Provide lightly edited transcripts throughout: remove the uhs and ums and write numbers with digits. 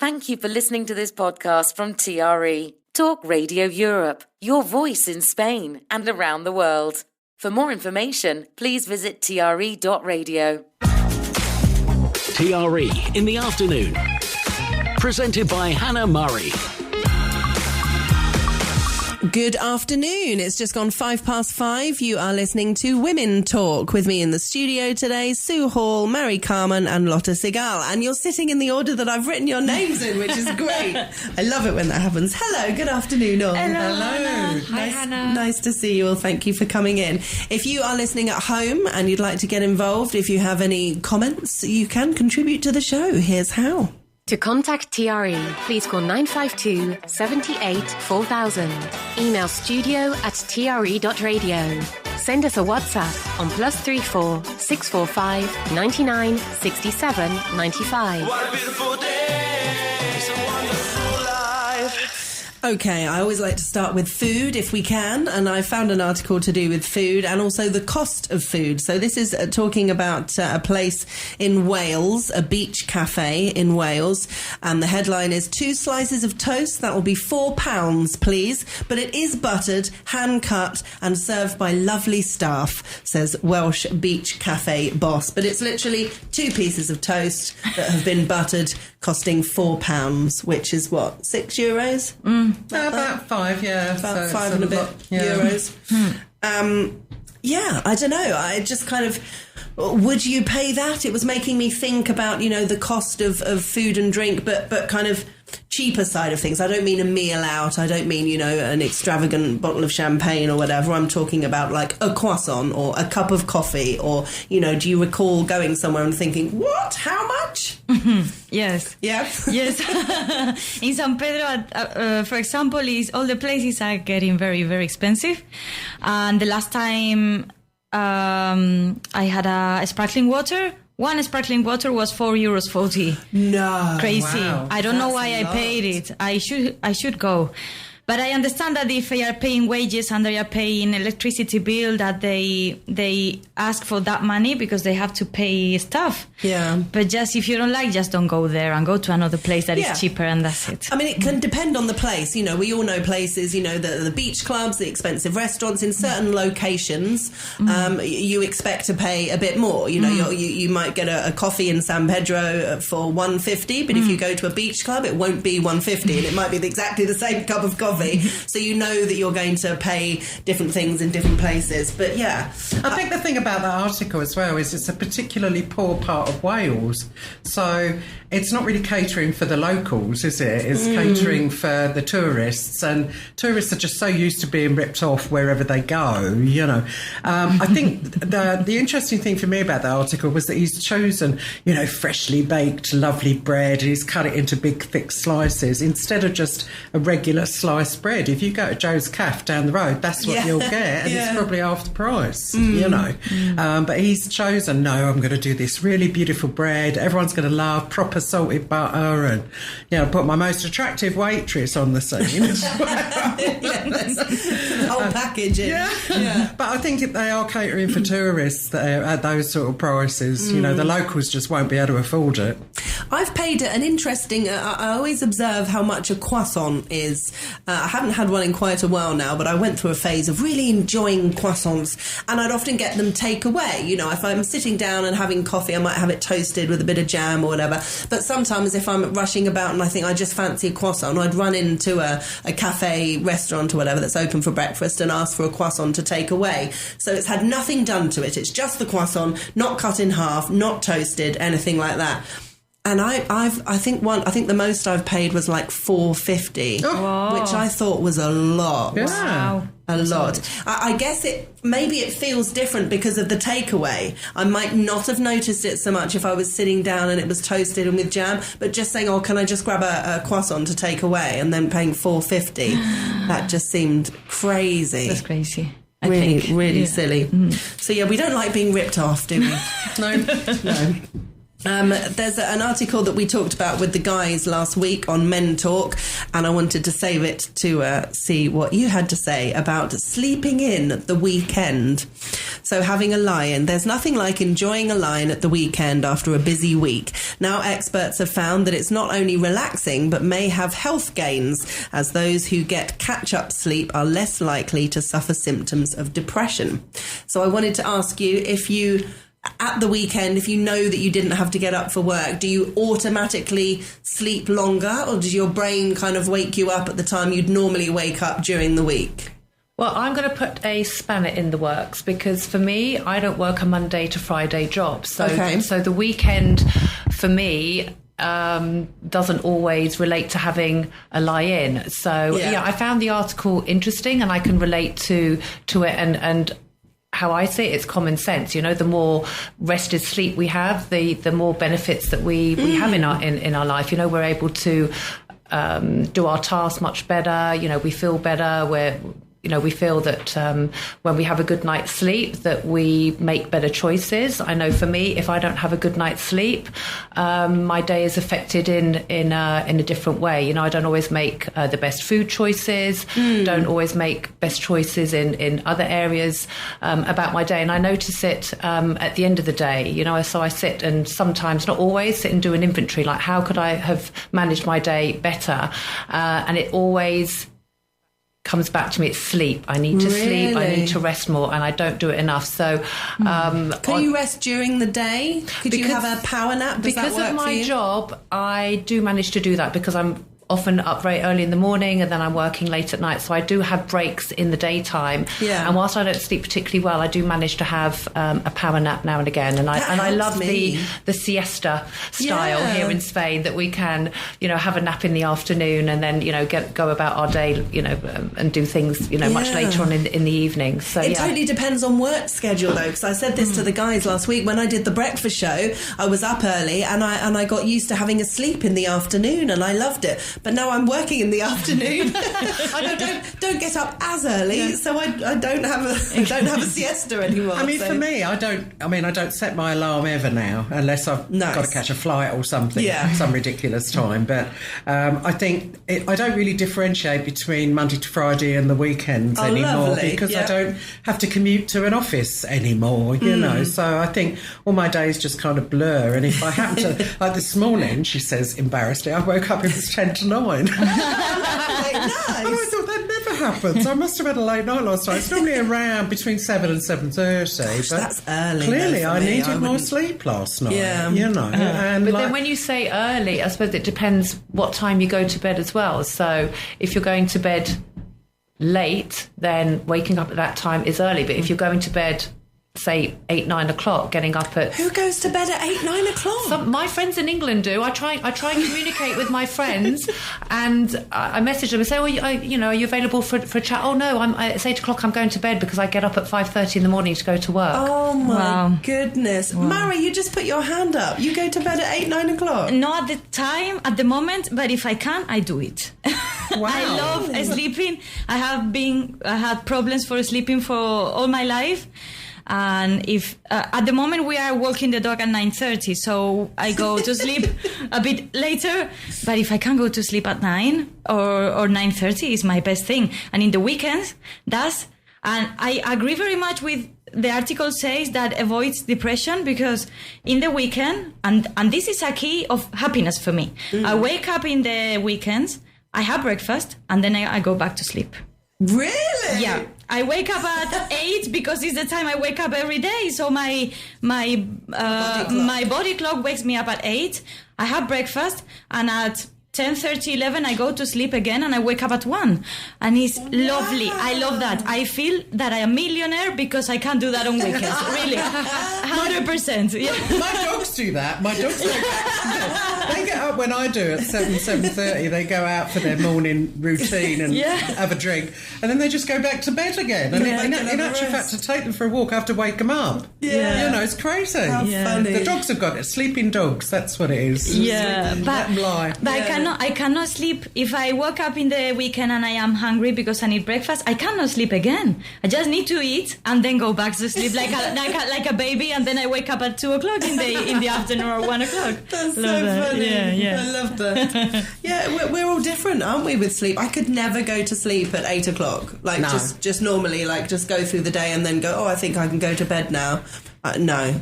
Thank you for listening to this podcast from TRE, Talk Radio Europe, your voice in Spain and around the world. For more information, please visit TRE.radio. TRE in the afternoon. Presented by Hannah Murray. Good afternoon. It's just gone 5:05. You are listening to Women Talk with me in the studio today, Sue Hall, Mary Carmen and Lotta Segal. And you're sitting in the order that I've written your names in, which is great. I love it when that happens. Hello, good afternoon all. Hello. Hi, Hannah. Nice to see you all. Thank you for coming in. If you are listening at home and you'd like to get involved, if you have any comments, you can contribute to the show. Here's how. To contact TRE, please call 952 78 4000. Email studio@tre.radio. Send us a WhatsApp on +34 645 99 67 95. What a beautiful day, it's a wonderful life. Okay, I always like to start with food if we can, and I found an article to do with food and also the cost of food. So this is talking about a place in Wales, a beach cafe in Wales, and the headline is 2 slices of toast, that will be £4, please, but it is buttered, hand-cut and served by lovely staff, says Welsh beach cafe boss. But it's literally 2 pieces of toast that have been buttered, costing £4, which is what, €6? About 5, yeah. About so 5 and a bit euros. Yeah, I don't know. I just kind of, would you pay that? It was making me think about, you know, the cost of food and drink, but kind of cheaper side of things. I don't mean a meal out. I don't mean, you know, an extravagant bottle of champagne or whatever. I'm talking about like a croissant or a cup of coffee or, you know, do you recall going somewhere and thinking, what? How much? Yes. Yeah. Yes. In San Pedro, for example, all the places are getting very, very expensive. And the last time I had a sparkling water, one sparkling water was €4.40. No. Crazy. Wow. I don't know That's why a I lot. paid it. I should go. But I understand that if they are paying wages and they are paying electricity bill, that they ask for that money because they have to pay stuff. Yeah. But just if you don't like, just don't go there and go to another place that is cheaper, and that's it. I mean, it can depend on the place. You know, we all know places, you know, the beach clubs, the expensive restaurants in certain locations. You expect to pay a bit more. You know, you might get a coffee in San Pedro for $1.50, but if you go to a beach club, it won't be $1.50, and it might be exactly the same cup of coffee. So you know that you're going to pay different things in different places. But yeah, I think the thing about that article as well is it's a particularly poor part of Wales. So it's not really catering for the locals, is it? It's catering for the tourists. And tourists are just so used to being ripped off wherever they go, you know. I think the interesting thing for me about the article was that he's chosen, you know, freshly baked, lovely bread. He's cut it into big, thick slices instead of just a regular sliced bread. If you go to Joe's Cafe down the road, that's what you'll get, and it's probably half the price, you know. But he's chosen, no, I'm going to do this really beautiful bread. Everyone's going to love proper salted butter, and, you know, put my most attractive waitress on the scene. the whole package in. Yeah. But I think they are catering for tourists that are at those sort of prices. You know, the locals just won't be able to afford it. I've paid an interesting... I always observe how much a croissant is. I haven't had one in quite a while now, but I went through a phase of really enjoying croissants, and I'd often get them take away. You know, if I'm sitting down and having coffee, I might have it toasted with a bit of jam or whatever. But sometimes if I'm rushing about and I think I just fancy a croissant, I'd run into a cafe, restaurant or whatever that's open for breakfast and ask for a croissant to take away. So it's had nothing done to it. It's just the croissant, not cut in half, not toasted, anything like that. And I think the most I've paid was like $4.50, which I thought was a lot. Yeah. Wow. A lot. I guess maybe it feels different because of the takeaway. I might not have noticed it so much if I was sitting down and it was toasted and with jam, but just saying, oh, can I just grab a croissant to take away, and then paying $4.50, that just seemed crazy. That's crazy. Really silly. So yeah, we don't like being ripped off, do we? No. No. There's an article that we talked about with the guys last week on Men Talk, and I wanted to save it to see what you had to say about sleeping in at the weekend. So having a lie-in. There's nothing like enjoying a lie-in at the weekend after a busy week. Now experts have found that it's not only relaxing but may have health gains, as those who get catch-up sleep are less likely to suffer symptoms of depression. So I wanted to ask you, if you... at the weekend, if you know that you didn't have to get up for work, do you automatically sleep longer, or does your brain kind of wake you up at the time you'd normally wake up during the week? Well, I'm going to put a spanner in the works, because for me, I don't work a Monday to Friday job. So the weekend for me doesn't always relate to having a lie-in. So I found the article interesting, and I can relate to it, and how I see it, it's common sense. You know, the more rested sleep we have, the more benefits that we have in our life. You know, we're able to do our tasks much better. You know, we feel better. We feel that when we have a good night's sleep, that we make better choices. I know for me, if I don't have a good night's sleep, my day is affected in a different way. You know, I don't always make the best food choices, don't always make best choices in other areas about my day. And I notice it at the end of the day, you know, so I sit and sometimes, not always, sit and do an inventory, like how could I have managed my day better? And it always comes back to me, it's sleep. I need to sleep, I need to rest more, and I don't do it enough. So can you rest during the day? Could you have a power nap? Because of my job, I do manage to do that, because I'm often up very early in the morning and then I'm working late at night, so I do have breaks in the daytime. And whilst I don't sleep particularly well, I do manage to have a power nap now and again, and I love the siesta style here in Spain, that we can, you know, have a nap in the afternoon and then, you know, go about our day, you know, and do things, you know, much later on in the evening. So it totally depends on work schedule, though, because I said this to the guys last week when I did the breakfast show. I was up early and I got used to having a sleep in the afternoon, and I loved it. But now I'm working in the afternoon. I don't get up as early, so I don't have a siesta anymore. I mean, for me, I don't set my alarm ever now, unless I've got to catch a flight or something, some ridiculous time. But I think I don't really differentiate between Monday to Friday and the weekends anymore, because I don't have to commute to an office anymore, you know. So I think all my days just kind of blur. And if I happen to, like this morning, she says embarrassingly, I woke up, it was 10 to 9. Nice. And I thought that never happens. I must have had a late night last night. It's normally around between 7 and 7:30. But that's early. Clearly, I needed more sleep last night. Yeah. You know. And but then when you say early, I suppose it depends what time you go to bed as well. So if you're going to bed late, then waking up at that time is early. But if you're going to bed, say 8, 9 o'clock, getting up at... Who goes to bed at 8, 9 o'clock? My friends in England do. I try and communicate with my friends, and I message them and say, are you available for a chat? Oh no, it's 8 o'clock, I'm going to bed because I get up at 5:30 in the morning to go to work. Oh my goodness. Mary, you just put your hand up. You go to bed at 8, 9 o'clock? Not at the moment, but if I can, I do it. Wow. I love sleeping. I had problems for sleeping for all my life. And if at the moment we are walking the dog at 9:30, so I go to sleep a bit later. But if I can go to sleep at 9 or 9:30, is my best thing. And in the weekends, and I agree very much with the article says that avoids depression, because in the weekend, and this is a key of happiness for me. I wake up in the weekends, I have breakfast, and then I go back to sleep. Really? Yeah. I wake up at 8 because it's the time I wake up every day. So my body clock wakes me up at 8. I have breakfast, and at 10:30, 11, I go to sleep again, and I wake up at 1. And it's lovely. I love that. I feel that I am a millionaire because I can't do that on weekends. Really. 100%. Yeah. My dogs do that. My dogs do that. They get up when I do at 7:30. They go out for their morning routine and have a drink, and then they just go back to bed again. And in actual fact, to take them for a walk, I have to wake them up. Yeah. You know, it's crazy. How funny. The dogs have got it. Sleeping dogs, that's what it is. Yeah, Let them lie. But I cannot sleep if I wake up in the weekend and I am hungry because I need breakfast. I cannot sleep again. I just need to eat and then go back to sleep like a baby, and then I wake up at 2:00 in the afternoon or 1:00. That's so funny. Yeah. I love that. Yeah, we're all different, aren't we, with sleep? I could never go to sleep at 8:00. Like just normally, like just go through the day and then go, I think I can go to bed now. No.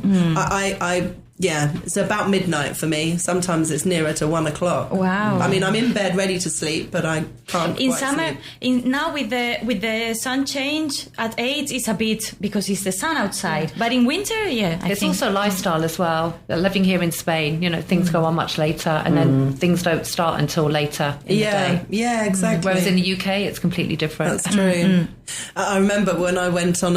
Yeah, it's about midnight for me. Sometimes it's nearer to 1:00. Wow. I mean, I'm in bed ready to sleep, but I can't in quite summer sleep. Now with the sun change at 8, it's a bit because it's the sun outside, but in winter it's also lifestyle as well. Living here in Spain, you know, things go on much later, and then things don't start until later in the day. Yeah, exactly. Whereas in the UK it's completely different. That's true. I remember when I went on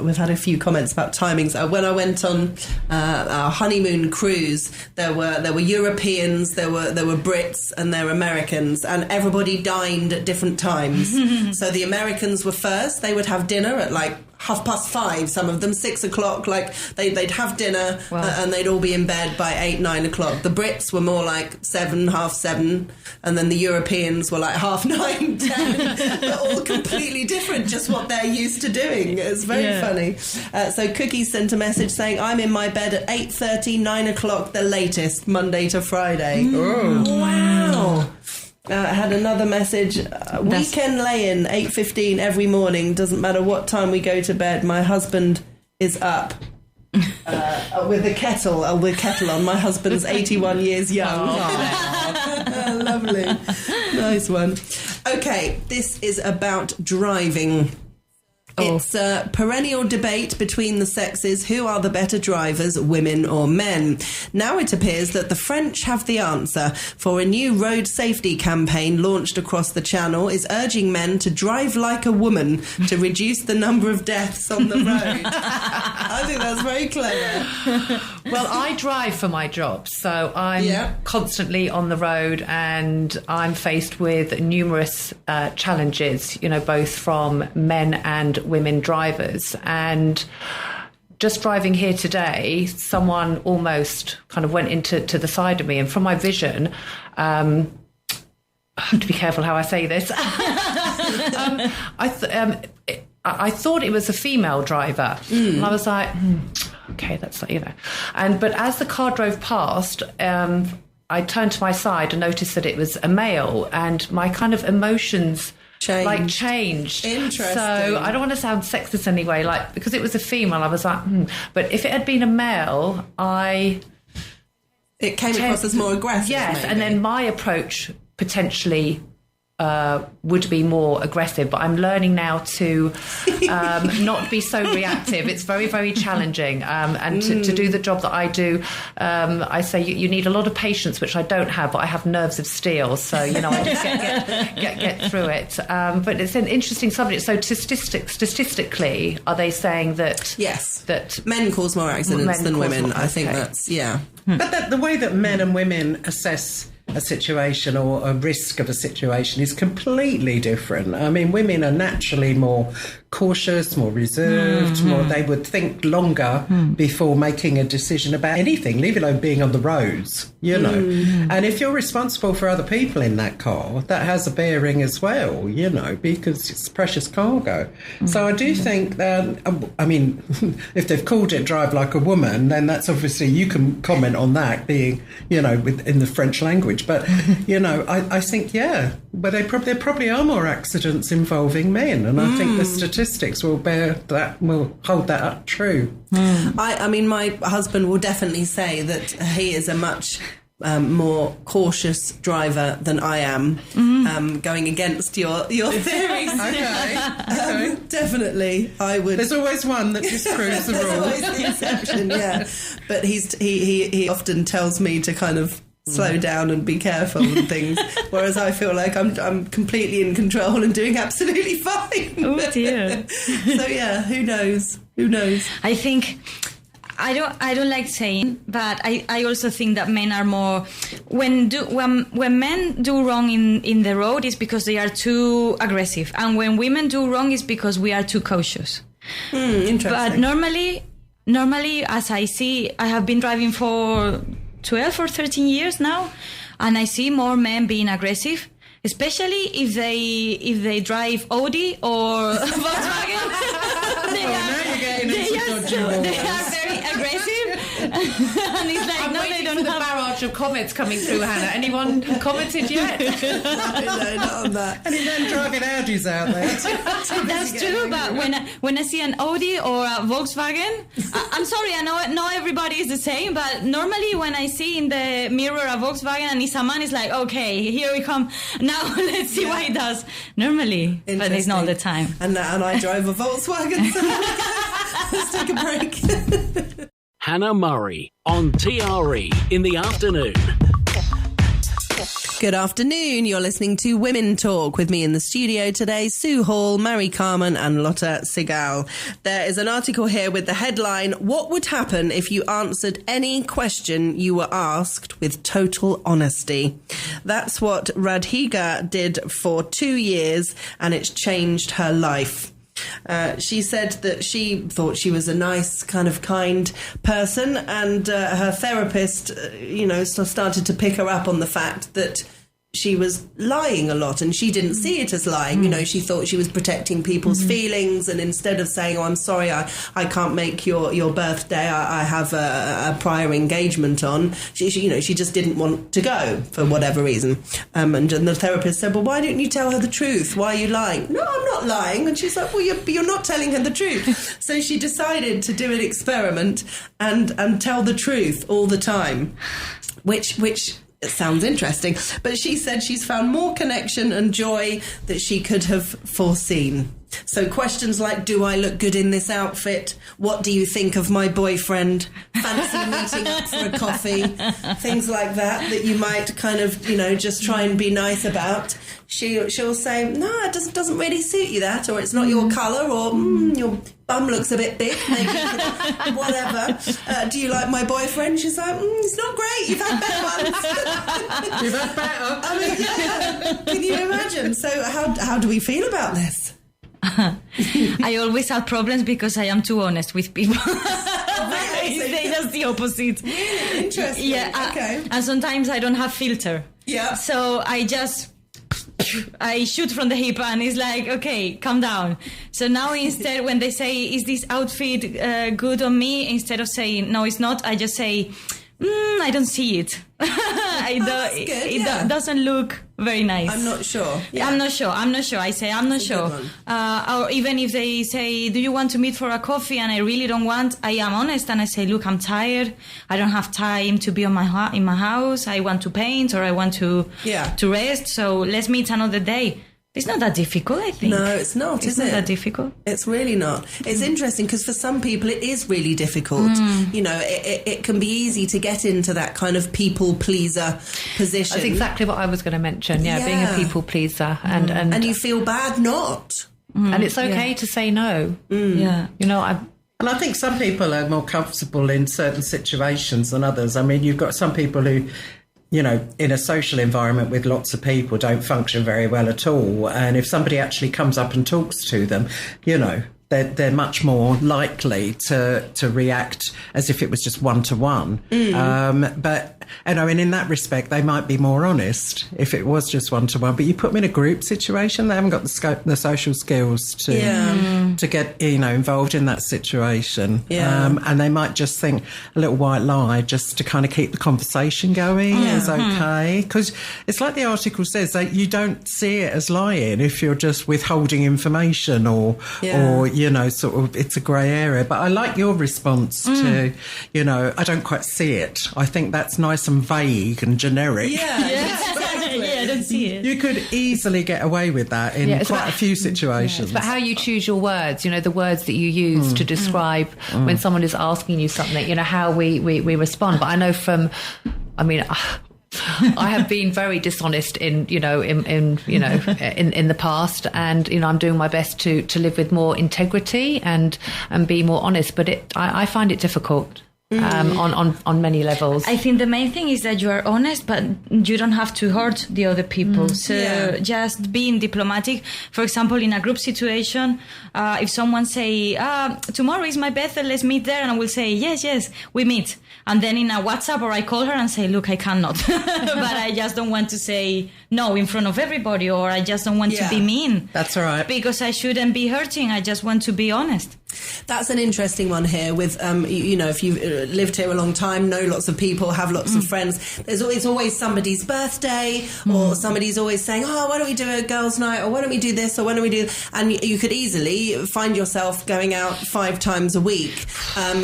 we've had a few comments about timings. When I went on our honeymoon cruise, there were Europeans, there were Brits, and there were Americans, and everybody dined at different times. So the Americans were first. They would have dinner at like 5:30, some of them 6:00. Like they'd have dinner and they'd all be in bed by 8, 9 o'clock. The Brits were more like 7, 7:30, and then the Europeans were like 9:30, 10. They're all completely different, just what they're used to doing. It's very funny. So Cookie sent a message saying, I'm in my bed at 8:30, 9 o'clock, the latest, Monday to Friday. Wow. I had another message. Weekend lay-in, 8:15 every morning. Doesn't matter what time we go to bed. My husband is up with the kettle on. My husband's 81 years young. Lovely. Nice one. Okay, this is about driving. It's a perennial debate between the sexes. Who are the better drivers, women or men? Now it appears that the French have the answer, for a new road safety campaign launched across the channel is urging men to drive like a woman to reduce the number of deaths on the road. I think that's very clever. Well, I drive for my job, so I'm constantly on the road, and I'm faced with numerous challenges, you know, both from men and women drivers. And just driving here today, someone almost kind of went into the side of me, and from my vision, I have to be careful how I say this. I thought it was a female driver, and I was like, okay, that's, you know. But as the car drove past, I turned to my side and noticed that it was a male, and my kind of emotions changed. Interesting. So I don't want to sound sexist anyway, like, because it was a female, I was like, But if it had been a male, it came across as more aggressive. Yes, maybe. and then my approach potentially would be more aggressive, but I'm learning now to not be so reactive. It's very, very challenging, and to do the job that I do, I say you need a lot of patience, which I don't have, but I have nerves of steel, so you know I just get through it. But it's an interesting subject. So statistically, are they saying that that men cause more accidents than women? I think that's But the way that men and women assess a situation or a risk of a situation is completely different. I mean, women are naturally more cautious, more reserved, they would think longer before making a decision about anything, leave alone being on the roads, you know. And if you're responsible for other people in that car, that has a bearing as well, you know, because it's precious cargo. So I do think that, I mean, if they've called it Drive Like a Woman, then that's obviously, you can comment on that being, you know, in the French language. But, you know, I think, but there probably are more accidents involving men, and I think the statistics will hold that up true. I mean, my husband will definitely say that he is a much more cautious driver than I am, going against your theories. Okay. Definitely, I would. There's always one that disproves the rule. There's always the exception, But he often tells me to kind of slow down and be careful and things, whereas I feel like I'm completely in control and doing absolutely fine. Oh dear. So who knows? I I don't like saying, but I also think that men are more when men do wrong in the road is because they are too aggressive, and when women do wrong is because we are too cautious. Interesting. But normally, as I see, I have been driving for 12 or 13 years now, and I see more men being aggressive, especially if they drive Audi or Volkswagen. They are very aggressive. And it's like, I'm no, waiting they don't for the have... barrage of comments coming through, Hannah. Anyone commented yet? No, not on that. Any men driving Audis out there? That's true, but when I see an Audi or a Volkswagen, I'm sorry, I know not everybody is the same, but normally when I see in the mirror a Volkswagen and it's a man, it's like, okay, here we come. Now let's see what he does. Normally, but it's not all the time. And I drive a Volkswagen, so let's take a break. Hannah Murray on TRE in the afternoon. Good afternoon. You're listening to Women Talk with me in the studio today, Sue Hall, Mary Carmen and Lotta Sigal. There is an article here with the headline, "What would happen if you answered any question you were asked with total honesty?" That's what Radhiga did for 2 years, and it's changed her life. She said that she thought she was a nice, kind person, and her therapist, started to pick her up on the fact that she was lying a lot, and she didn't see it as lying. She thought she was protecting people's feelings, and instead of saying, "Oh, I'm sorry, I can't make your birthday, I have a prior engagement on," she just didn't want to go for whatever reason. And the therapist said, "Well, why don't you tell her the truth? Why are you lying?" "No, I'm not lying." And she's like, "Well, you're not telling her the truth." So she decided to do an experiment and tell the truth all the time, which it sounds interesting, but she said she's found more connection and joy that she could have foreseen. So questions like, "Do I look good in this outfit? What do you think of my boyfriend? Fancy meeting up for a coffee?" Things like that you might just try and be nice about. She'll say, "No, it doesn't really suit you, that," or "It's not your colour," or "Your bum looks a bit big," maybe, whatever. "Do you like my boyfriend?" She's like, "It's not great, you've had better ones." You've had better. I mean, yeah. Can you imagine? So how do we feel about this? I always have problems because I am too honest with people. Really? They just the opposite. Really? Interesting. Yeah. Okay. And sometimes I don't have filter. Yeah. So I shoot from the hip, and it's like, okay, calm down. So now instead, when they say, "Is this outfit good on me?" instead of saying, "No, it's not," I just say, "I don't see it." That's good, It doesn't look very nice. I'm not sure. Yeah. I'm not sure. I say, "I'm not sure." Or even if they say, "Do you want to meet for a coffee?" and I really don't want, I am honest and I say, "Look, I'm tired. I don't have time to be in my house. I want to paint, or I want to rest. So let's meet another day." It's not that difficult, I think. No, it's not, is it? It's not that difficult. It's really not. It's interesting because for some people it is really difficult. It can be easy to get into that kind of people pleaser position. That's exactly what I was going to mention. Yeah, being a people pleaser, and you feel bad not. And it's okay to say no. Yeah, And I think some people are more comfortable in certain situations than others. I mean, you've got some people who, in a social environment with lots of people, don't function very well at all. And if somebody actually comes up and talks to them, they're much more likely to react as if it was just one-to-one. But in that respect, they might be more honest if it was just one-to-one. But you put them in a group situation, they haven't got the social skills to get involved in that situation. And they might just think a little white lie just to kind of keep the conversation going is okay. Because it's like the article says, that you don't see it as lying if you're just withholding information or sort of, it's a grey area. But I like your response to, I don't quite see it. I think that's nice and vague and generic. I don't see it. You could easily get away with that in quite a few situations. But how you choose your words, the words that you use to describe when someone is asking you something, how we respond. But I know I have been very dishonest in the past, and I'm doing my best to live with more integrity and be more honest. But I find it difficult. on many levels. I think the main thing is that you are honest, but you don't have to hurt the other people. So just being diplomatic. For example, in a group situation, if someone say, tomorrow is my birthday, let's meet there, and I will say, yes, we meet. And then in a WhatsApp, or I call her and say, look, I cannot. But I just don't want to say no in front of everybody, or I just don't want to be mean. That's all right. Because I shouldn't be hurting. I just want to be honest. That's an interesting one here with, if you've lived here a long time, know lots of people, have lots of friends, there's always somebody's birthday, or somebody's always saying, why don't we do a girls' night, or why don't we do this, or why don't we do... And you could easily find yourself going out 5 times a week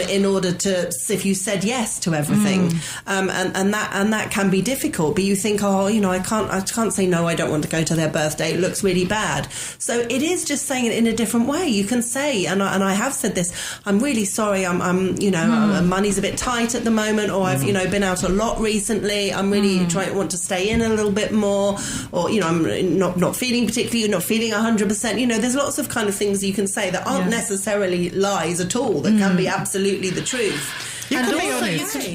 in order to, if you said yes to everything. And that can be difficult, but you think, I can't say no, I don't want to go to their birthday, it looks really bad. So it is just saying it in a different way. You can say, and I have said this, I'm really sorry, money's a bit tight at the moment, or I've been out a lot recently, I'm really want to stay in a little bit more, or I'm not feeling 100%. There's lots of kind of things you can say that aren't necessarily lies at all, that can be absolutely the truth. You can be honest.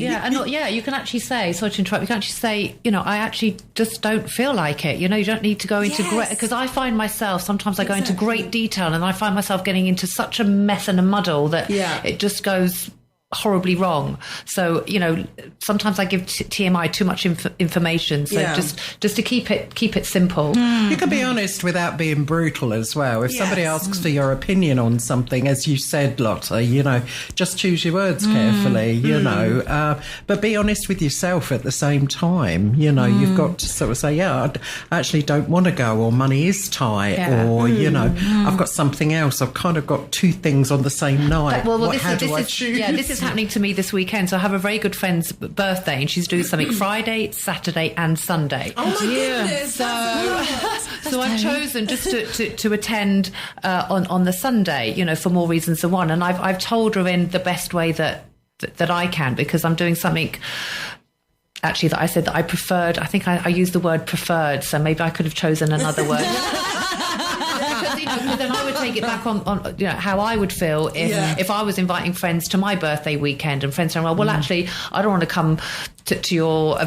You can actually say, sorry to interrupt, you can actually say, I actually just don't feel like it. You don't need to go into great... Because I find myself, sometimes I go into great detail, and I find myself getting into such a mess and a muddle that it just goes horribly wrong. So, sometimes I give TMI too much information. So just to keep it simple. You can be honest without being brutal as well. If somebody asks for your opinion on something, as you said, Lotta, just choose your words carefully, but be honest with yourself at the same time. You've got to sort of say, I actually don't want to go, or money is tight, or, I've got something else. I've kind of got 2 things on the same night. This is happening to me this weekend. So I have a very good friend's birthday, and she's doing something Friday, Saturday and Sunday. Oh my goodness. So I've chosen just to attend on the Sunday, for more reasons than one. And I've told her in the best way that I can, because I'm doing something actually that I said that I preferred. I think I used the word preferred, so maybe I could have chosen another word. Because then I would take it back on how I would feel if I was inviting friends to my birthday weekend, and friends saying, well, actually, I don't want to come to your, to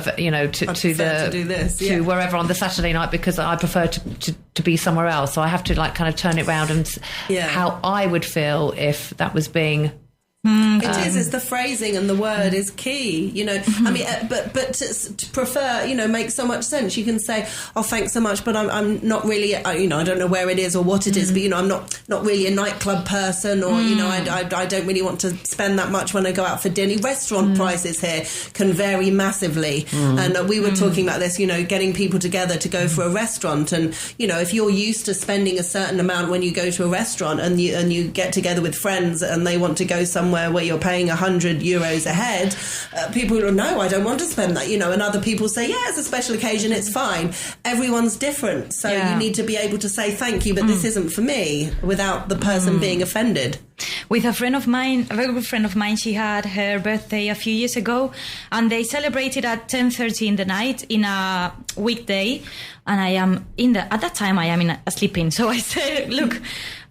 wherever on the Saturday night, because I prefer to be somewhere else. So I have to kind of turn it around and how I would feel if that was being... It's the phrasing and the word is key, I mean, but to prefer, makes so much sense. You can say, thanks so much, but I'm not really, I don't know where it is or what it is, but, I'm not really a nightclub person, or, I don't really want to spend that much when I go out for dinner. Restaurant prices here can vary massively. And we were talking about this, getting people together to go for a restaurant. And, if you're used to spending a certain amount when you go to a restaurant, and you get together with friends and they want to go somewhere where you're paying €100 a head, people will know, I don't want to spend that, and other people say, it's a special occasion, it's fine. Everyone's different, so you need to be able to say thank you, but this isn't for me, without the person being offended. With a friend of mine, a very good friend of mine, she had her birthday a few years ago, and they celebrated at 10:30 in the night in a weekday, and I am at that time I am sleeping. So I said, look,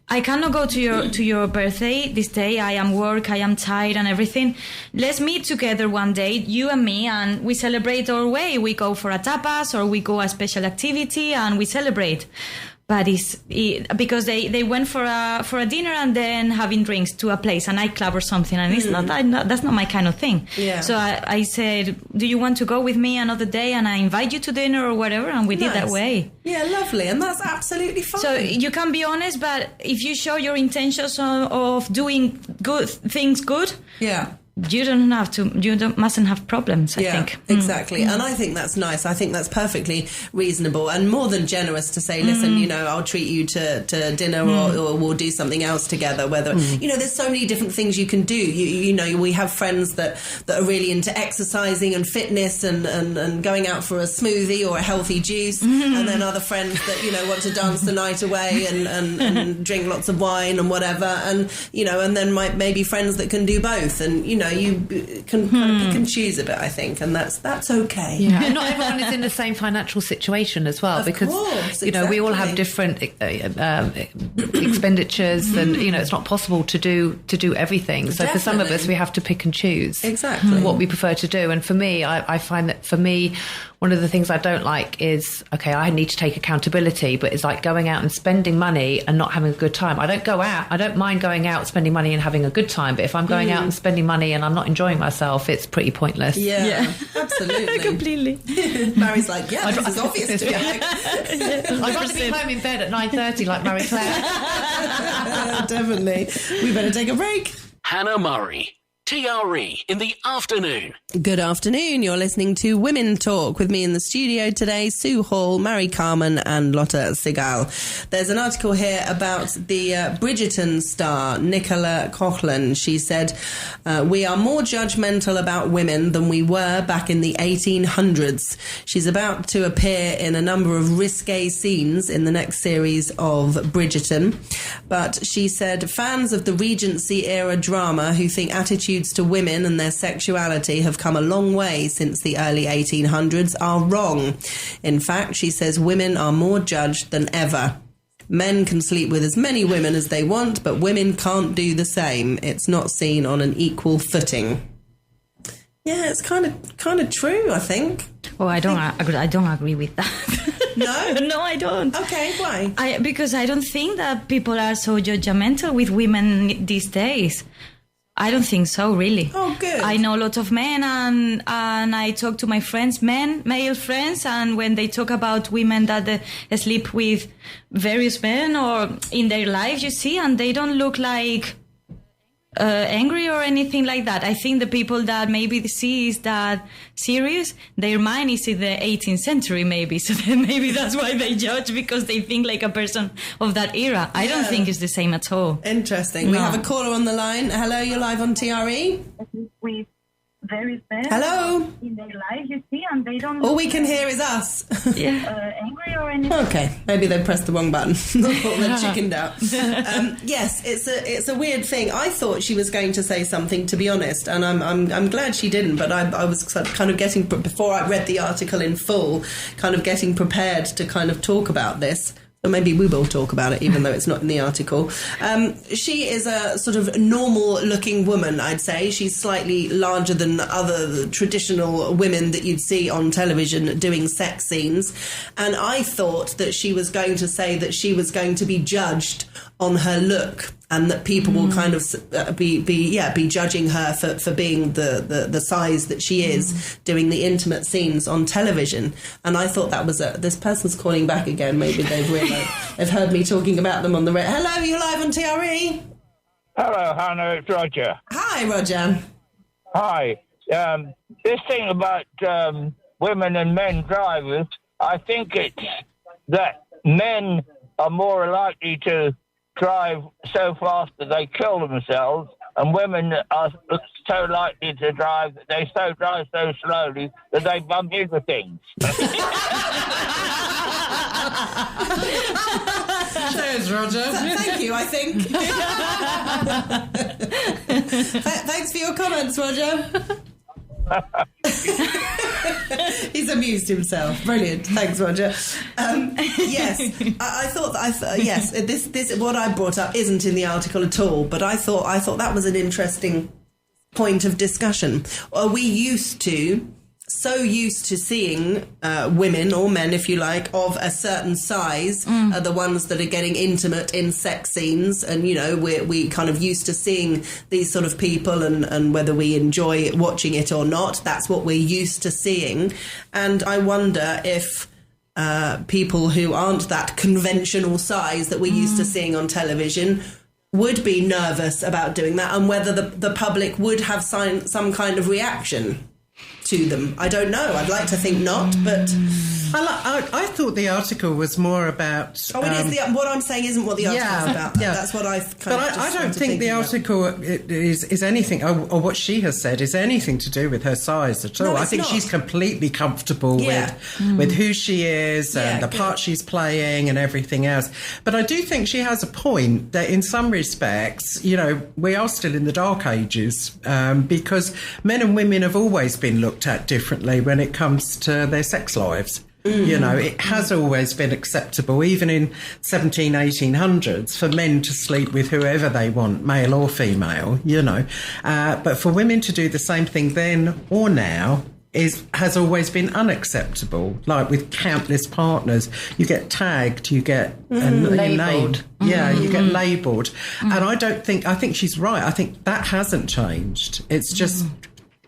I cannot go to your birthday this day. I am tired and everything. Let's meet together one day, you and me, and we celebrate our way. We go for a tapas, or we go a special activity, and we celebrate. But because they went for a dinner and then having drinks to a place, a nightclub or something, and it's that's not my kind of thing. Yeah. So I said, do you want to go with me another day, and I invite you to dinner or whatever, and we did that way. Yeah, lovely, and that's absolutely fine. So you can be honest, but if you show your intentions of doing good things, you mustn't have problems, I think. Exactly. And I think that's nice. I think that's perfectly reasonable and more than generous to say, listen, I'll treat you to dinner or we'll do something else together. Whether, there's so many different things you can do. We have friends that are really into exercising and fitness and going out for a smoothie or a healthy juice. And then other friends that, want to dance the night away and drink lots of wine and whatever. And, and then maybe friends that can do both. And, you can kind of pick and choose a bit, I think, and that's okay. Yeah, and not everyone is in the same financial situation as well, Of course, we all have different expenditures, and it's not possible to do everything. So for some of us, we have to pick and choose what we prefer to do. And for me, I find that for me, one of the things I don't like is, I need to take accountability, but it's like going out and spending money and not having a good time. I don't mind going out, spending money and having a good time, but if I'm going out and spending money and I'm not enjoying myself, it's pretty pointless. Yeah. Absolutely. Completely. Mary's like, this is obvious to me. I'd rather be home in bed at 9:30 like Marie Claire. Definitely. We better take a break. Hannah Murray. TRE in the afternoon. Good afternoon. You're listening to Women Talk with me in the studio today, Sue Hall, Mary Carman and Lotta Segal. There's an article here about the Bridgerton star, Nicola Coughlan. She said, we are more judgmental about women than we were back in the 1800s. She's about to appear in a number of risque scenes in the next series of Bridgerton. But she said fans of the Regency era drama who think attitudes to women and their sexuality have come a long way since the early 1800s are wrong. In fact, she says women are more judged than ever. Men can sleep with as many women as they want, but women can't do the same. It's not seen on an equal footing. Yeah, it's kind of true, I think. Oh, I don't agree with that. No? No, I don't. Okay, why? Because I don't think that people are so judgmental with women these days. I don't think so, really. Oh, good. I know lots of men, and I talk to my friends, male friends, and when they talk about women that they sleep with various men or in their lives, you see, and they don't look like angry or anything like that. I think the people that maybe see is that serious, their mind is in the 18th century maybe, so then maybe that's why they judge, because they think like a person of that era. I don't think it's the same at all. Interesting. We have a caller on the line. Hello, you're live on TRE. With various men. Hello. In their life, you see, and they don't. All we can hear is us. Angry or anything. Okay, maybe they pressed the wrong button. They're chickened out. Yes, it's a weird thing. I thought she was going to say something, to be honest, and I'm glad she didn't. But I was kind of getting, before I read the article in full, kind of getting prepared to kind of talk about this. Or maybe we will talk about it, even though it's not in the article. She is a sort of normal-looking woman, I'd say. She's slightly larger than other traditional women that you'd see on television doing sex scenes. And I thought that she was going to say that she was going to be judged on her look, and that people will kind of be judging her for being the size that she is, doing the intimate scenes on television. And I thought that was this person's calling back again. Maybe they've realised they've heard me talking about them on the radio. Hello, you're live on TRE. Hello, Hannah, it's Roger. Hi, Roger. Hi. This thing about women and men drivers, I think it's that men are more likely to drive so fast that they kill themselves, and women are so likely to drive that they drive so slowly that they bump into things. Cheers, Roger. Thank you, I think. Thanks for your comments, Roger. He's amused himself. Brilliant. Thanks, Roger. Yes, I thought yes, this what I brought up isn't in the article at all, but I thought that was an interesting point of discussion. Are we so used to seeing women or men, if you like, of a certain size are the ones that are getting intimate in sex scenes, and we kind of used to seeing these sort of people, and whether we enjoy watching it or not, that's what we're used to seeing. And I wonder if people who aren't that conventional size that we're used to seeing on television would be nervous about doing that, and whether the public would have some kind of reaction to them. I don't know. I'd like to think not, but I thought the article was more about. It is. What I'm saying isn't what the article is about. Yeah. That's what I kind of. But I don't think the article is anything, or what she has said is anything to do with her size at all. No, I think she's completely comfortable with who she is and the part she's playing and everything else. But I do think she has a point that in some respects, you know, we are still in the dark ages because men and women have always been looked at differently when it comes to their sex lives. You know, it has always been acceptable, even in 1800s, for men to sleep with whoever they want, male or female, you know. But for women to do the same thing then or now has always been unacceptable. Like with countless partners, you get tagged, you get labelled. Yeah, you get labelled. And I think she's right. I think that hasn't changed. It's just...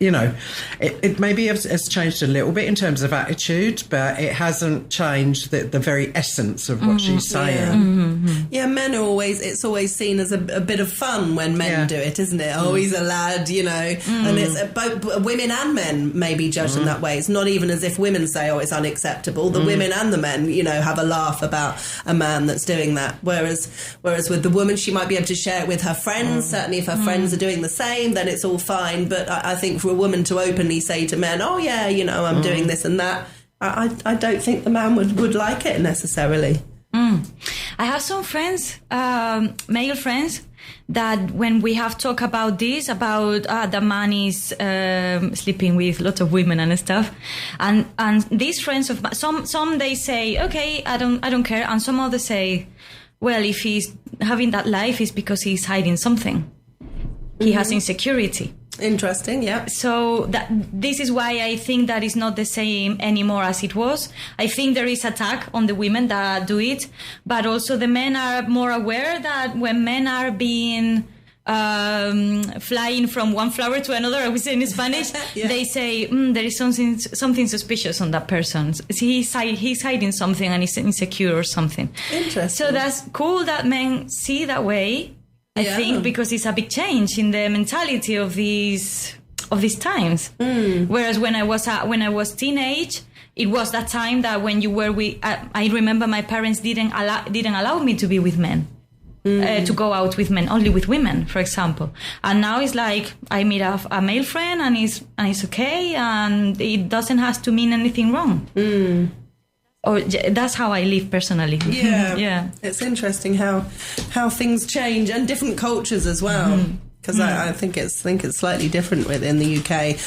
You know, it maybe has changed a little bit in terms of attitude, but it hasn't changed the very essence of what she's saying. Yeah, men are it's always seen as a bit of fun when men do it, isn't it? Oh, he's a lad, you know. And it's both women and men may be judged in that way. It's not even as if women say, oh, it's unacceptable. The women and the men, you know, have a laugh about a man that's doing that. Whereas with the woman, she might be able to share it with her friends. Certainly if her friends are doing the same, then it's all fine. But I think for a woman to openly say to men, oh yeah, you know, I'm doing this and that, I don't think the man would like it necessarily. I have some friends, male friends, that when we have talked about this, about the man is sleeping with lots of women and stuff, and these friends of some they say, okay, I don't care, and some others say, well, if he's having that life, it's because he's hiding something. He has insecurity. Interesting, yeah. So this is why I think that is not the same anymore as it was. I think there is attack on the women that do it, but also the men are more aware that when men are being flying from one flower to another, I would say in Spanish, they say there is something suspicious on that person. He's hiding something and he's insecure or something. Interesting. So that's cool that men see that way. I think because it's a big change in the mentality of these times. Whereas when I was teenage, it was that time that when you were with. I remember my parents didn't allow me to be with men, to go out with men, only with women, for example. And now it's like I meet a male friend and it's okay, and it doesn't have to mean anything wrong. Or that's how I live personally. Yeah. It's interesting how things change, and different cultures as well. Because I think it's slightly different within the UK.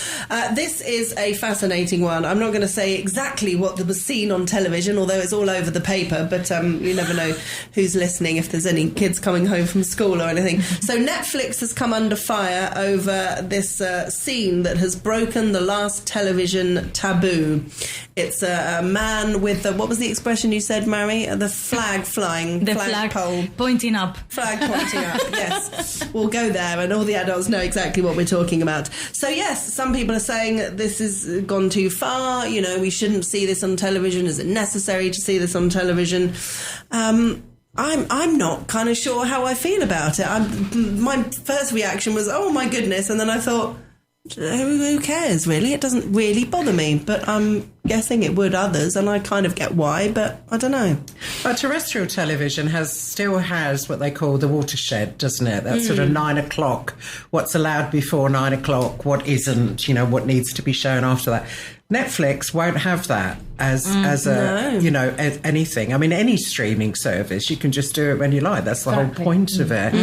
This is a fascinating one. I'm not going to say exactly what was seen on television, although it's all over the paper, but you never know who's listening, if there's any kids coming home from school or anything. So Netflix has come under fire over this scene that has broken the last television taboo. It's a man with what was the expression you said, Mary? The flag flying. The flag pole. Pointing up. Flag pointing up, yes. We'll go there, and all the adults know exactly what we're talking about. So yes, some people are saying this has gone too far. You know, we shouldn't see this on television. Is it necessary to see this on television? I'm not kind of sure how I feel about it. My first reaction was, oh my goodness, and then I thought, who cares, really? It doesn't really bother me, but I'm guessing it would others, and I kind of get why, but I don't know. But terrestrial television still has what they call the watershed, doesn't it? That's sort of 9 o'clock, what's allowed before 9 o'clock, what isn't, you know, what needs to be shown after that. Netflix won't have that as anything. I mean, any streaming service, you can just do it when you like. That's the whole point of it.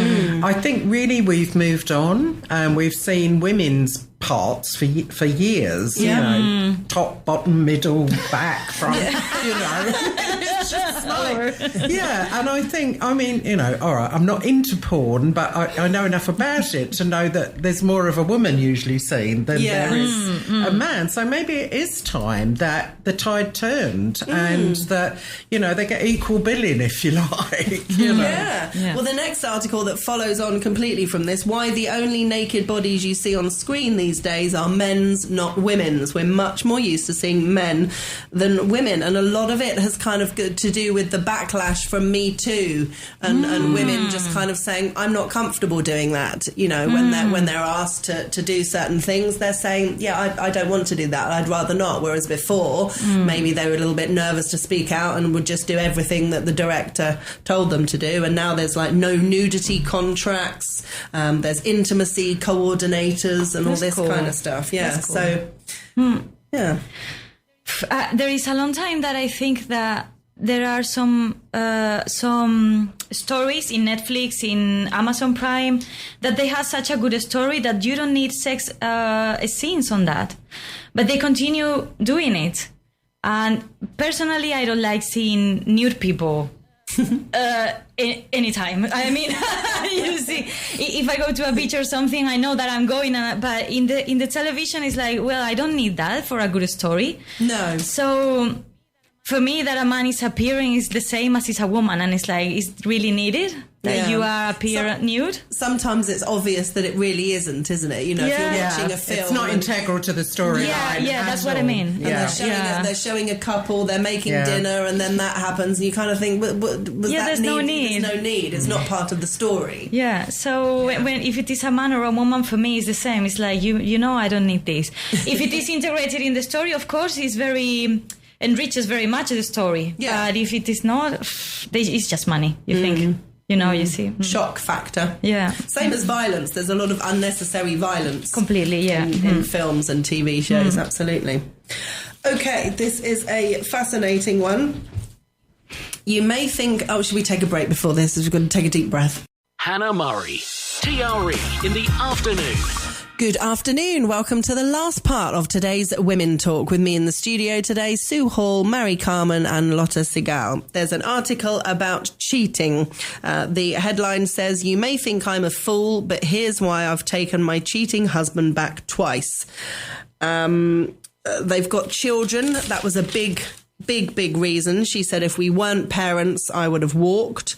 I think really we've moved on, and we've seen women's parts for years. You know, top, bottom, middle, back, front. You know, it's just like, and I think, I mean, you know, all right, I'm not into porn, but I know enough about it to know that there's more of a woman usually seen than there is a man. So maybe it is time that the tide turned and that, you know, they get equal billing, if you like. You know? Well, the next article that follows on completely from this, why the only naked bodies you see on screen these days are men's, not women's. We're much more used to seeing men than women, and a lot of it has kind of got to do with the backlash from Me Too and women just kind of saying, I'm not comfortable doing that. You know, when they're asked to do certain things, they're saying, yeah, I don't want to do that. I'd rather not. Whereas before, maybe they were a little bit nervous to speak out and would just do everything that the director told them to do. And now there's like no nudity contracts. There's intimacy coordinators and all this kind of stuff. Yeah. Cool. So, yeah. There is a long time that I think that there are some stories in Netflix, in Amazon Prime, that they have such a good story that you don't need sex scenes on that. But they continue doing it. And personally, I don't like seeing nude people anytime. I mean, you see, if I go to a beach or something, I know that I'm going. But in the television, it's like, well, I don't need that for a good story. No. So for me, that a man is appearing is the same as it's a woman, and it's like, is it really needed that you are nude? Sometimes it's obvious that it really isn't it? You know, if you're watching a film, it's not integral to the story. Yeah, that's what I mean. Yeah. They're showing a couple, they're making dinner, and then that happens, and you kind of think, there's no need. There's no need. It's not part of the story. Yeah. So when if it is a man or a woman, for me, it's the same. It's like you know, I don't need this. If it is integrated in the story, of course, it's very enriches very much the story. Yeah. But if it is not, it's just money. You think. You know, you see. Shock factor. Yeah. Same as violence. There's a lot of unnecessary violence. Completely, yeah. In films and TV shows, absolutely. Okay, this is a fascinating one. You may think, should we take a break before this? We've got to take a deep breath. Hannah Murray, TRE in the afternoon. Good afternoon. Welcome to the last part of today's Women Talk. With me in the studio today, Sue Hall, Mary Carmen and Lotta Segal. There's an article about cheating. The headline says, you may think I'm a fool, but here's why I've taken my cheating husband back twice. They've got children. That was a big reason. She said, if we weren't parents, I would have walked.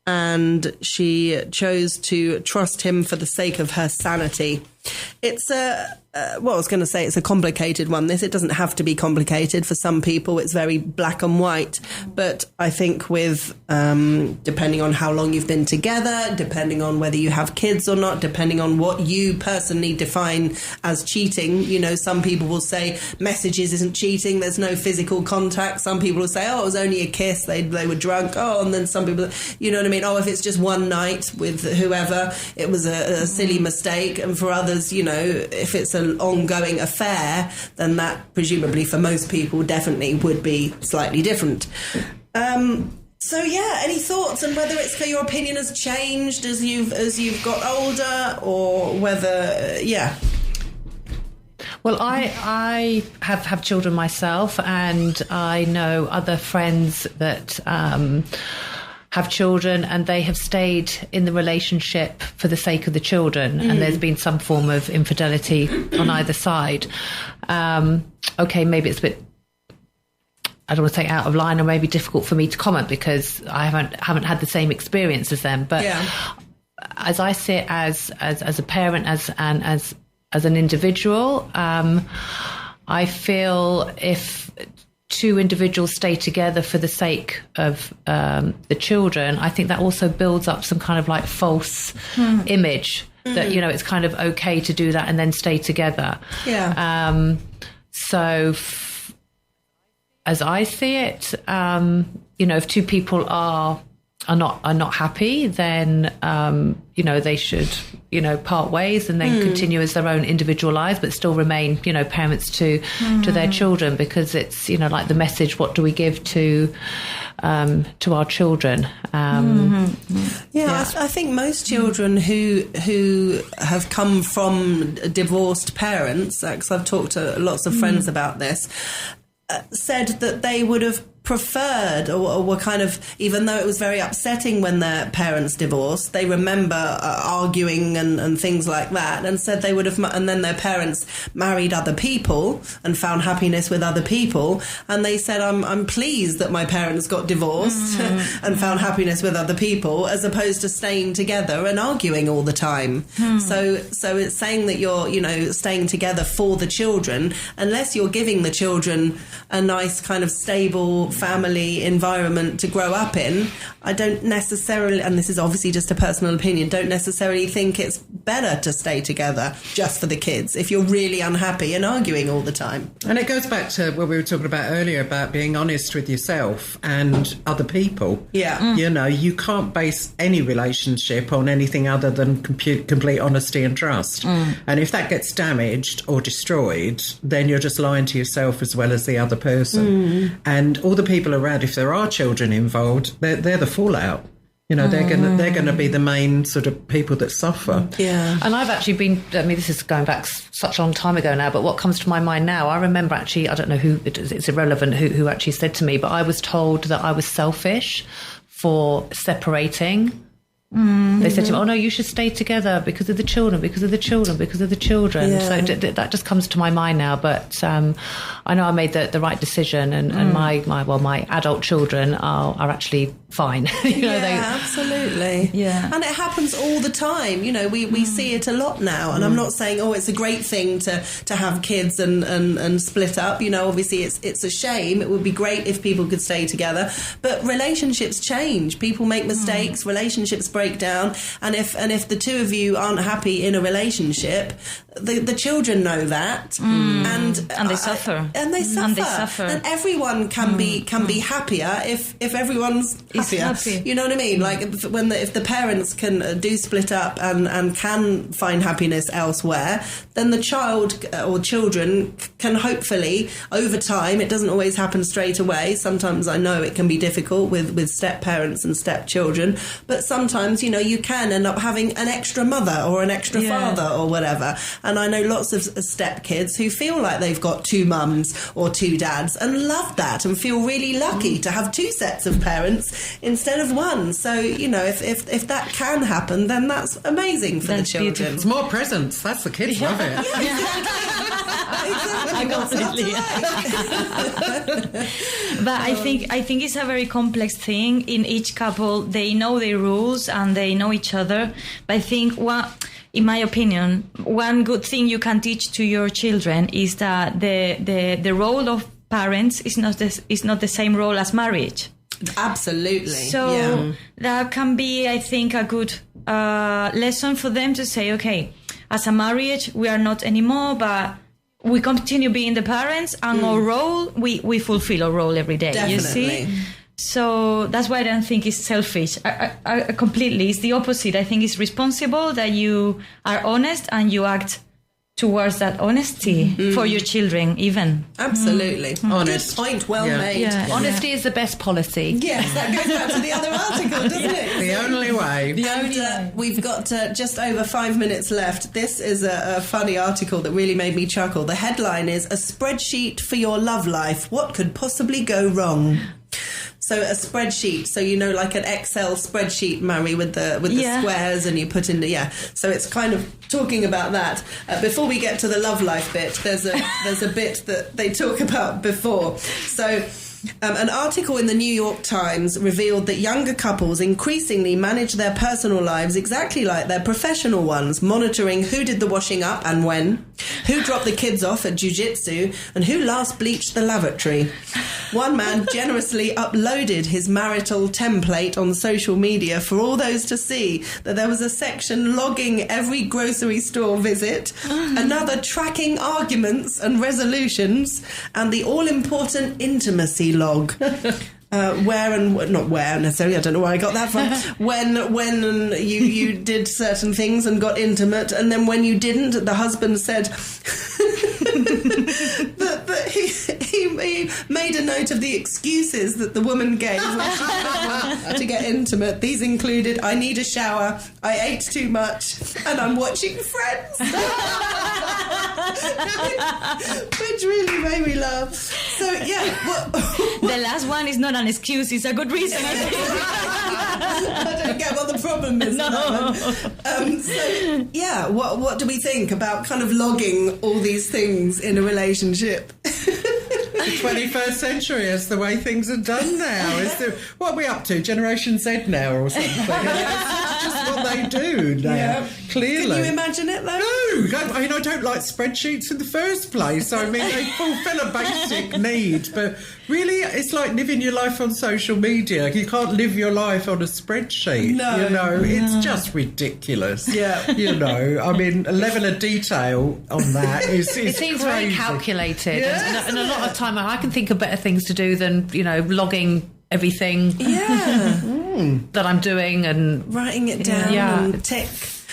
And she chose to trust him for the sake of her sanity. It's I was going to say it's a complicated one. It doesn't have to be complicated. For some people, it's very black and white. But I think with, depending on how long you've been together, depending on whether you have kids or not, depending on what you personally define as cheating, you know, some people will say messages isn't cheating. There's no physical contact. Some people will say, it was only a kiss. They were drunk. And then some people, you know what I mean? If it's just one night with whoever, it was a silly mistake. And for others, you know, if it's an ongoing affair, then that presumably for most people definitely would be slightly different. So yeah, any thoughts on whether it's your opinion has changed as you've got older, or whether Well, I have children myself, and I know other friends that have children, and they have stayed in the relationship for the sake of the children, and there's been some form of infidelity on either side. Okay, maybe it's a bit, I don't want to say out of line, or maybe difficult for me to comment because I haven't had the same experience as them. But as I see it as a parent, as an individual, I feel if two individuals stay together for the sake of the children, I think that also builds up some kind of like false image that, you know, it's kind of okay to do that and then stay together. Yeah. So as I see it, you know, if two people are not happy, then you know, they should, you know, part ways and then continue as their own individual lives, but still remain, you know, parents to their children, because it's, you know, like the message, what do we give to our children? I think most children who have come from divorced parents, because I've talked to lots of friends about this, said that they would have preferred, or were kind of, even though it was very upsetting when their parents divorced, they remember arguing and things like that, and said they would have, and then their parents married other people and found happiness with other people, and they said, I'm pleased that my parents got divorced and found happiness with other people, as opposed to staying together and arguing all the time. So it's saying that you're, you know, staying together for the children, unless you're giving the children a nice kind of stable stable family environment to grow up in, I don't necessarily, and this is obviously just a personal opinion, don't necessarily think it's better to stay together just for the kids if you're really unhappy and arguing all the time. And it goes back to what we were talking about earlier about being honest with yourself and other people. Yeah. You know, you can't base any relationship on anything other than complete honesty and trust. And if that gets damaged or destroyed, then you're just lying to yourself as well as the other person. And all the people around, if there are children involved, they're the fallout. You know, they're going to be the main sort of people that suffer. Yeah. And I've actually been, I mean, this is going back such a long time ago now, but what comes to my mind now, I remember actually, I don't know who, it's irrelevant who actually said to me, but I was told that I was selfish for separating. They said to me, oh no, you should stay together because of the children, because of the children, because of the children. Yeah. So that just comes to my mind now. But I know I made the right decision, and my adult children are actually fine. Absolutely. Yeah. And it happens all the time. You know, we see it a lot now. And I'm not saying, it's a great thing to have kids and split up. You know, obviously it's a shame. It would be great if people could stay together. But relationships change. People make mistakes. Relationships break down. And if the two of you aren't happy in a relationship, the children know that. And they suffer. And they suffer. And everyone can be happier if everyone's happier. You know what I mean? Like if the parents can do split up and can find happiness elsewhere, then the child or children can hopefully over time. It doesn't always happen straight away. Sometimes I know it can be difficult with step parents and step children, but sometimes you can end up having an extra mother or an extra father or whatever. And I know lots of step kids who feel like they've got two mums or two dads and love that and feel really lucky to have two sets of parents instead of one. So, if that can happen, then that's amazing for the children. Beautiful. It's more presents. That's the kids love it. Exactly. But I think it's a very complex thing. In each couple, they know their rules and they know each other. But I think in my opinion, one good thing you can teach to your children is that the role of parents is not the same role as marriage. Absolutely. So that can be, I think, a good lesson for them to say, okay, as a marriage, we are not anymore, but we continue being the parents, and our role, we fulfill our role every day. Definitely. You see? So that's why I don't think it's selfish. I completely. It's the opposite. I think it's responsible that you are honest and you act towards that honesty for your children, even. Absolutely. Honest. Good point. Well made. Yeah. Honesty is the best policy. Yes, that goes back to the other article, doesn't it? The only way. We've got just over 5 minutes left. This is a funny article that really made me chuckle. The headline is, "A spreadsheet for your love life. What could possibly go wrong?" So a spreadsheet, like an Excel spreadsheet, Mary, with the squares, and you put in So it's kind of talking about that. Before we get to the love life bit, there's a bit that they talk about before. So an article in the New York Times revealed that younger couples increasingly manage their personal lives exactly like their professional ones, monitoring who did the washing up and when, who dropped the kids off at jiu-jitsu, and who last bleached the lavatory. One man generously uploaded his marital template on social media for all those to see that there was a section logging every grocery store visit, another tracking arguments and resolutions, and the all-important intimacy log. Not where necessarily, I don't know where I got that from. when you did certain things and got intimate, and then when you didn't, the husband said that he made a note of the excuses that the woman gave when she didn't want to get intimate. These included, "I need a shower, I ate too much, and I'm watching Friends." Which really made me laugh. So the last one is not an excuse, it's a good reason. I don't get what the problem is. No. What do we think about kind of logging all these things in a relationship? The 21st century is the way things are done now. What are we up to? Generation Z now or something? It's just what they do now. clearly. Can you imagine it though? No, I mean, I don't like spreadsheets in the first place. I mean, they fulfil a basic need, but really, it's like living your life on social media. You can't live your life on a spreadsheet. No. It's just ridiculous. Yeah. I mean, a level of detail on that is it seems crazy. very calculated. Yes. And a lot of time I can think of better things to do than, logging everything that I'm doing and writing it down and tick.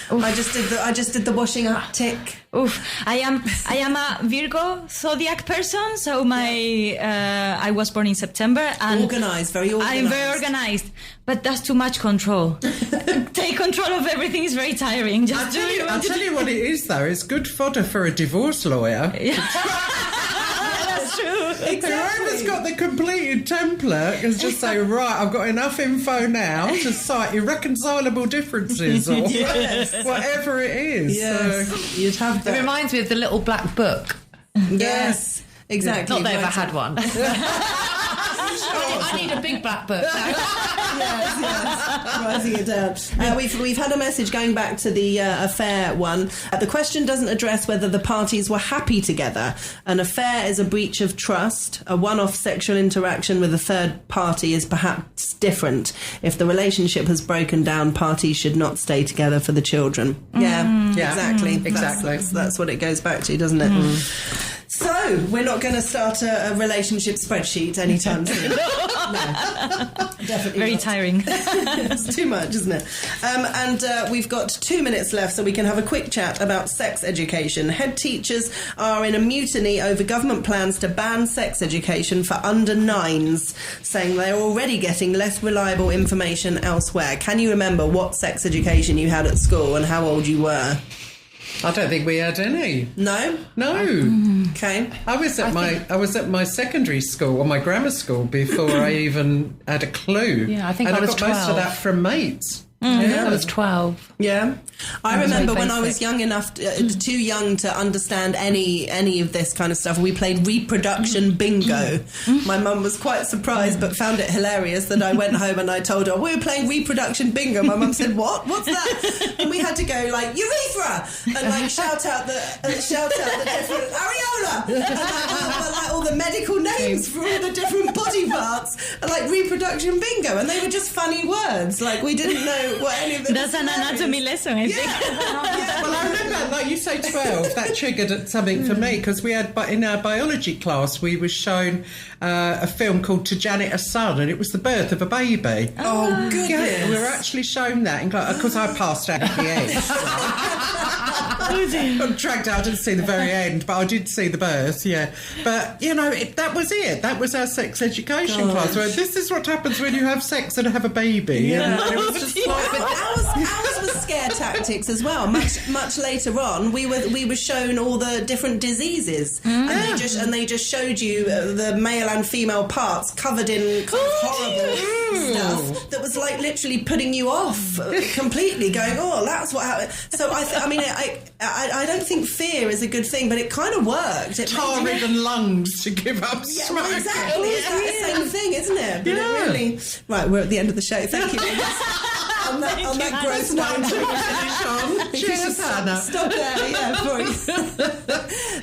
Oof. I just did the washing up tick. Oof. I am a Virgo zodiac person, so I was born in September and organised, very organised. I'm very organised, but that's too much control. Take control of everything is very tiring. I'll tell you what it is though. It's good fodder for a divorce lawyer. That's true. Exactly. Whoever's got the completed template can just say, right, I've got enough info now to cite irreconcilable differences or whatever it is. Yes, so. you'd have that. It reminds me of the little black book. Yes, exactly. Not that I ever had one. I need a big black book. yes, writing it down. We've had a message going back to the affair one. The question doesn't address whether the parties were happy together. An affair is a breach of trust. A one-off sexual interaction with a third party is perhaps different. If the relationship has broken down, parties should not stay together for the children. Yeah, exactly. Exactly. That's what it goes back to, doesn't it? So, we're not going to start a relationship spreadsheet anytime soon. No, definitely very not. tiring. It's too much, isn't it? And we've got 2 minutes left, so we can have a quick chat about sex education. Head teachers are in a mutiny over government plans to ban sex education for under 9s, saying they're already getting less reliable information elsewhere. Can you remember what sex education you had at school and how old you were? I don't think we had any. No? Okay. I was at my secondary school or my grammar school before I even had a clue. Yeah, I think and I was got most of 12. that from mates. I was 12. Yeah. I remember when I was basic. young enough, too young to understand any of this kind of stuff. We played reproduction bingo. My mum was quite surprised but found it hilarious that I went home and I told her, we were playing reproduction bingo. My mum said, what? What's that? And we had to go like, urethra! And like shout out the different areola! And like all the medical names for all the different body parts. And like reproduction bingo. And they were just funny words. Like we didn't know what any of them. That's an anatomy lesson, I think. Well, I remember, like you say 12, that triggered something for me because we had, in our biology class, we were shown a film called To Janet a Son, and it was the birth of a baby. Oh, goodness. Yeah, we were actually shown that, and because I passed out at the end. I'm dragged out, I didn't see the very end, but I did see the birth, yeah. But, that was it. That was our sex education class, where this is what happens when you have sex and have a baby. Yeah. And it was just like... Ours was scare tactics as well. Much later on, we were shown all the different diseases, and they just showed you the male and female parts covered in kind of horrible stuff that was like literally putting you off completely. Going, oh, that's what happened. So I don't think fear is a good thing, but it kind of worked. Tar-ridden lungs to give up smoke. Well, exactly. It's that same thing, isn't it? But it really. Right, we're at the end of the show. Thank you. On that gross note. Cheers, Hannah. Stop there, yeah, sorry.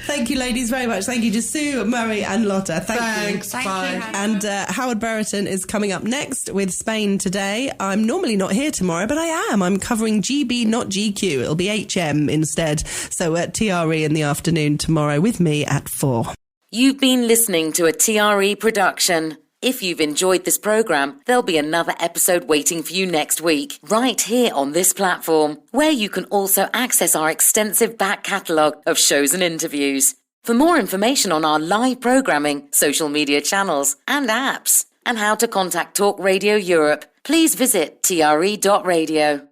Thank you, ladies, very much. Thank you to Sue, Murray and Lotta. Thanks. Bye. Thank you, And Howard Brereton is coming up next with Spain Today. I'm normally not here tomorrow, but I am. I'm covering GB, not GQ. It'll be HM instead. So at TRE in the afternoon tomorrow with me at 4. You've been listening to a TRE production. If you've enjoyed this programme, there'll be another episode waiting for you next week, right here on this platform, where you can also access our extensive back catalogue of shows and interviews. For more information on our live programming, social media channels and apps, and how to contact Talk Radio Europe, please visit tre.radio.